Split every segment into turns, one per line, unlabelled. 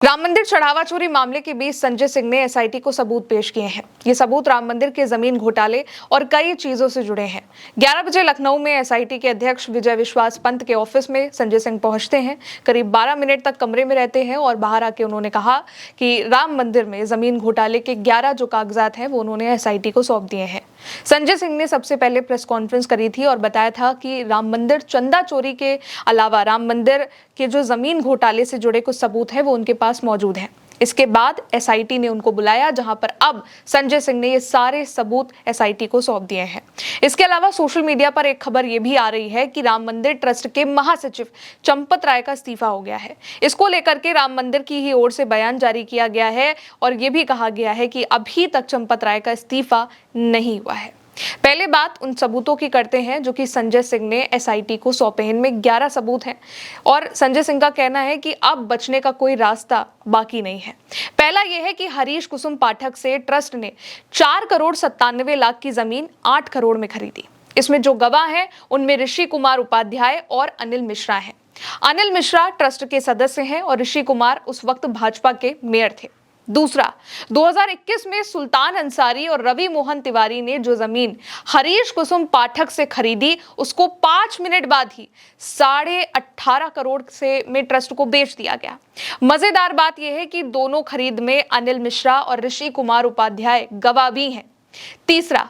राम मंदिर चढ़ावा चोरी मामले के बीच संजय सिंह ने एसआईटी को सबूत पेश किए हैं। ये सबूत राम मंदिर के जमीन घोटाले और कई चीजों से जुड़े हैं। 11 बजे लखनऊ में एसआईटी के अध्यक्ष विजय विश्वास पंत के ऑफिस में संजय सिंह पहुंचते हैं। करीब 12 मिनट तक कमरे में रहते हैं और बाहर आके उन्होंने कहा कि राम मंदिर में जमीन घोटाले के 11 जो कागजात हैं वो उन्होंने एसआईटी को सौंप दिए हैं। संजय सिंह ने सबसे पहले प्रेस कॉन्फ्रेंस करी थी और बताया था कि राम मंदिर चंदा चोरी के अलावा राम मंदिर के जो जमीन घोटाले से जुड़े कुछ सबूत हैं वो उनके पास मौजूद हैं। इसके बाद एसआईटी ने उनको बुलाया, जहां पर अब संजय सिंह ने ये सारे सबूत एसआईटी को सौंप दिए हैं। इसके अलावा सोशल मीडिया पर एक खबर ये भी आ रही है कि राम मंदिर ट्रस्ट के महासचिव चंपत राय का इस्तीफा हो गया है। इसको लेकर के राम मंदिर की ही ओर से बयान जारी किया गया है और ये भी कहा गया है कि अभी तक चंपत राय का इस्तीफा नहीं हुआ है। पहले बात उन सबूतों की करते हैं जो कि संजय सिंह ने एसआईटी को सौंपे। इनमें 11 सबूत हैं और संजय सिंह का कहना है कि अब बचने का कोई रास्ता बाकी नहीं है। पहला यह है कि हरीश कुसुम पाठक से ट्रस्ट ने 4 करोड़ 97 लाख की जमीन 8 करोड़ में खरीदी। इसमें जो गवाह हैं उनमें ऋषि कुमार उपाध्याय और अनिल मिश्रा हैं। अनिल मिश्रा ट्रस्ट के सदस्य हैं और ऋषि कुमार उस वक्त भाजपा के मेयर थे। दूसरा, 2021 में सुल्तान अंसारी और रवि मोहन तिवारी ने जो जमीन हरीश कुसुम पाठक से खरीदी उसको 5 मिनट बाद ही 18.5 करोड़ से में ट्रस्ट को बेच दिया गया। मजेदार बात यह है कि दोनों खरीद में अनिल मिश्रा और ऋषि कुमार उपाध्याय गवाह भी हैं। तीसरा,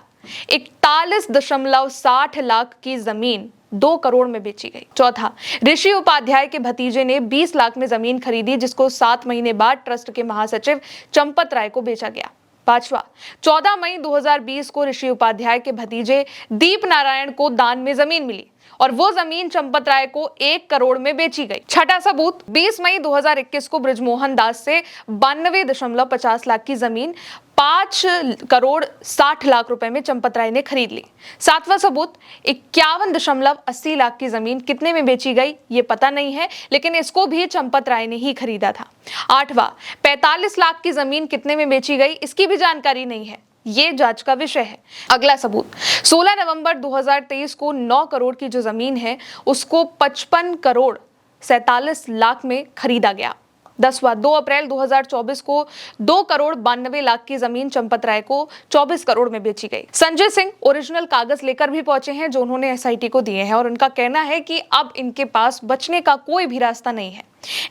41.60 लाख की जमीन 2 करोड़ में बेची गई। चौथा, ऋषि उपाध्याय के भतीजे ने 20 लाख में जमीन खरीदी जिसको 7 महीने बाद ट्रस्ट के महासचिव चंपत राय को बेचा गया। पांचवा, 14 मई 2020 को ऋषि उपाध्याय के भतीजे दीप नारायण को दान में जमीन मिली और वो जमीन चंपत राय को 1 करोड़ में बेची गई। छठा सबूत, 20 मई 2021 को ब्रजमोहन दास से 92.50 लाख की जमीन 5 करोड़ 60 लाख रुपए में चंपत राय ने खरीद ली। सातवां सबूत, 51.80 लाख की जमीन कितने में बेची गई ये पता नहीं है, लेकिन इसको भी चंपत राय ने ही खरीदा था। आठवां, 45 लाख की जमीन कितने में बेची गई इसकी भी जानकारी नहीं है, ये जांच का विषय है। अगला सबूत, 16 नवंबर 2023 को 9 करोड़ की जो जमीन है उसको 55 करोड़ 47 लाख में खरीदा गया। 10वां, 2 अप्रैल 2024 को 2 करोड़ 92 लाख की जमीन चंपत राय को 24 करोड़ में बेची गई। संजय सिंह ओरिजिनल कागज लेकर भी पहुंचे हैं जो उन्होंने एसआईटी को दिए हैं और उनका कहना है कि अब इनके पास बचने का कोई भी रास्ता नहीं है।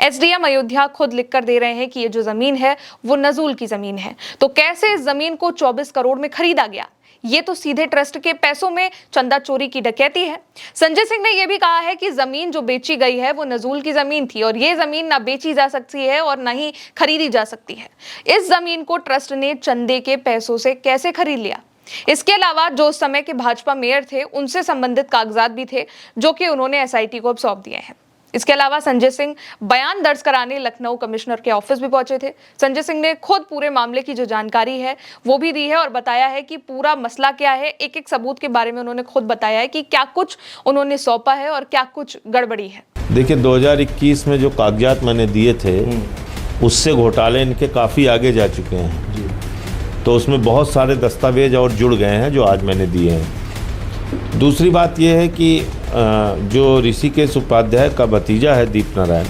एसडीएम अयोध्या खुद लिखकर दे रहे हैं कि ये जो जमीन है वो नजूल की जमीन है, तो कैसे इस जमीन को 24 करोड़ में खरीदा गया? ये तो सीधे ट्रस्ट के पैसों में चंदा चोरी की डकैती है। संजय सिंह ने यह भी कहा है कि जमीन जो बेची गई है वो नजूल की जमीन थी और ये जमीन ना बेची जा सकती है और ना ही खरीदी जा सकती है। इस जमीन को ट्रस्ट ने चंदे के पैसों से कैसे खरीद लिया? इसके अलावा जो उस समय के भाजपा मेयर थे उनसे संबंधित कागजात भी थे जो कि उन्होंने एसआईटी को अब सौंप दिए हैं। इसके अलावा संजय सिंह बयान दर्ज कराने लखनऊ कमिश्नर के ऑफिस भी पहुंचे थे। संजय सिंह ने खुद पूरे मामले की जो जानकारी है वो भी दी है और बताया है कि पूरा मसला क्या है। एक एक सबूत के बारे में उन्होंने खुद बताया है कि क्या कुछ उन्होंने सौंपा है और क्या कुछ गड़बड़ी है।
देखिए, 2021 में जो कागजात मैंने दिए थे उससे घोटाले इनके काफ़ी आगे जा चुके हैं, तो उसमें बहुत सारे दस्तावेज और जुड़ गए हैं जो आज मैंने दिए हैं। दूसरी बात यह है कि जो ऋषिकेश उपाध्याय का भतीजा है दीप नारायण,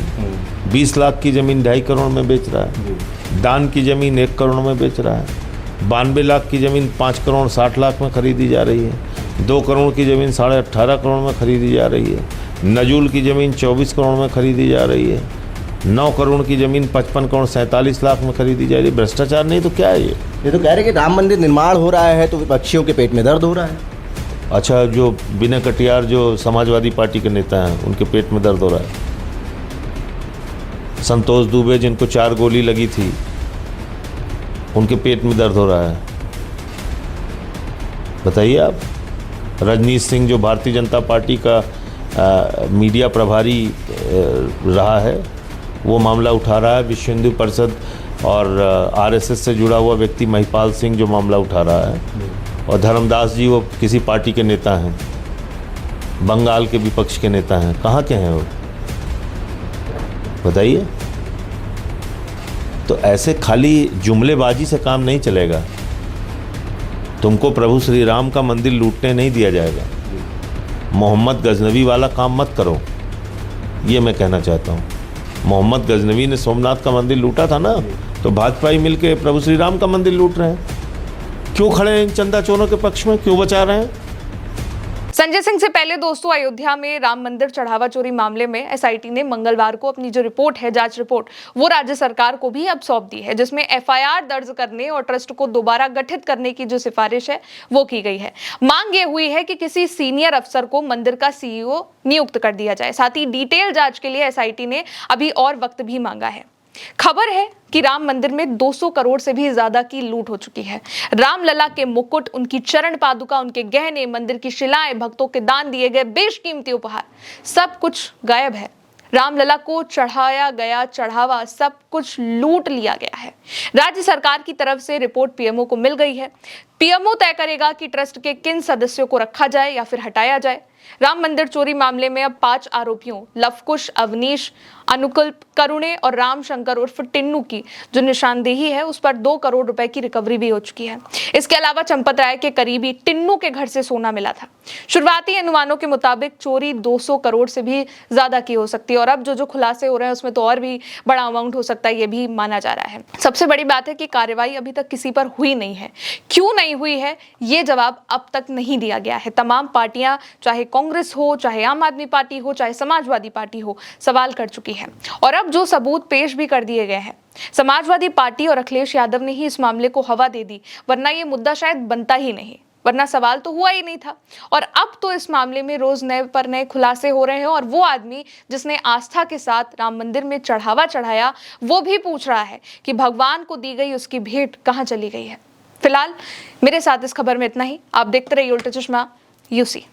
20 लाख की ज़मीन 2.5 करोड़ में बेच रहा है, दान की ज़मीन 1 करोड़ में बेच रहा है, 92 लाख की ज़मीन 5 करोड़ 60 लाख में खरीदी जा रही है, 2 करोड़ की ज़मीन 18.5 करोड़ में खरीदी जा रही है, नजूल की ज़मीन 24 करोड़ में खरीदी जा रही है, 9 करोड़ की ज़मीन 55 करोड़ 47 लाख में खरीदी जा रही है। भ्रष्टाचार नहीं तो क्या है ये
तो कह रहे कि राम मंदिर निर्माण हो रहा है तो विपक्षियों के पेट में दर्द हो रहा है।
अच्छा, जो विनय कटियार जो समाजवादी पार्टी के नेता हैं उनके पेट में दर्द हो रहा है। संतोष दुबे जिनको 4 गोली लगी थी उनके पेट में दर्द हो रहा है। बताइए आप। रजनीश सिंह जो भारतीय जनता पार्टी का मीडिया प्रभारी रहा है वो मामला उठा रहा है। विश्व हिंदू परिषद और आरएसएस से जुड़ा हुआ व्यक्ति महिपाल सिंह जो मामला उठा रहा है, और धर्मदास जी वो किसी पार्टी के नेता हैं, बंगाल के विपक्ष के नेता हैं। कहाँ के हैं वो बताइए। तो ऐसे खाली जुमलेबाजी से काम नहीं चलेगा। तुमको प्रभु श्री राम का मंदिर लूटने नहीं दिया जाएगा। मोहम्मद गजनवी वाला काम मत करो, ये मैं कहना चाहता हूँ। मोहम्मद गजनवी ने सोमनाथ का मंदिर लूटा था ना, तो भाजपा ही मिलके प्रभु श्री राम का मंदिर लूट रहे हैं। क्यों खड़े हैं इन चंदा चोरों के पक्ष में, क्यों बचा रहे हैं?
संजय सिंह से पहले दोस्तों, अयोध्या में राम मंदिर चढ़ावा चोरी मामले में एसआईटी ने मंगलवार को अपनी जो रिपोर्ट है, जांच रिपोर्ट, वो राज्य सरकार को भी अब सौंप दी है, जिसमें एफआईआर दर्ज करने और ट्रस्ट को दोबारा गठित करने की जो सिफारिश है वो की गई है। मांग ये हुई है कि किसी सीनियर अफसर को मंदिर का सीईओ नियुक्त कर दिया जाए। साथ ही डिटेल जांच के लिए एसआईटी ने अभी और वक्त भी मांगा है। खबर है कि राम मंदिर में 200 करोड़ से भी ज्यादा की लूट हो चुकी है। रामलला के मुकुट, उनकी चरण पादुका, उनके गहने, मंदिर की शिलाएं, भक्तों के दान दिए गए बेशकीमती उपहार, सब कुछ गायब है। रामलला को चढ़ाया गया चढ़ावा सब कुछ लूट लिया गया है। राज्य सरकार की तरफ से रिपोर्ट पीएमओ को मिल गई है। पीएमओ तय करेगा कि ट्रस्ट के किन सदस्यों को रखा जाए या फिर हटाया जाए। राम मंदिर चोरी मामले में अब 5 आरोपियों लवकुश, अवनीश, अनुकल्प, करुणे और राम शंकर उर्फ टिन्नू की जो निशानदेही है उस पर 2 करोड़ रुपए की रिकवरी भी हो चुकी है। इसके अलावा चंपत राय के करीबी टिन्नू के घर से सोना मिला था। शुरुआती अनुमानों के मुताबिक चोरी 200 करोड़ से भी ज्यादा की हो सकती है और अब जो खुलासे हो रहे हैं उसमें तो और भी बड़ा अमाउंट हो सकता है, ये भी माना जा रहा है। सबसे बड़ी बात है कि कार्रवाई अभी तक किसी पर हुई नहीं है। क्यों नहीं हुई है, ये जवाब अब तक नहीं दिया गया है। तमाम पार्टियां, चाहे कांग्रेस हो, चाहे आम आदमी पार्टी हो, चाहे समाजवादी पार्टी हो, सवाल कर चुकी है और अब जो सबूत पेश भी कर दिए गए हैं। समाजवादी पार्टी और अखिलेश यादव ने ही इस मामले को हवा दे दी, वरना ये मुद्दा शायद बनता ही नहीं, वरना सवाल तो हुआ ही नहीं था। और अब तो इस मामले में रोज नए पर नए खुलासे हो रहे हैं और वो आदमी जिसने आस्था के साथ राम मंदिर में चढ़ावा चढ़ाया, वो भी पूछ रहा है कि भगवान को दी गई उसकी भेंट कहां चली गई है। फिलहाल मेरे साथ इस खबर में इतना ही। आप देखते रहिए उल्टा चश्मा यूसी।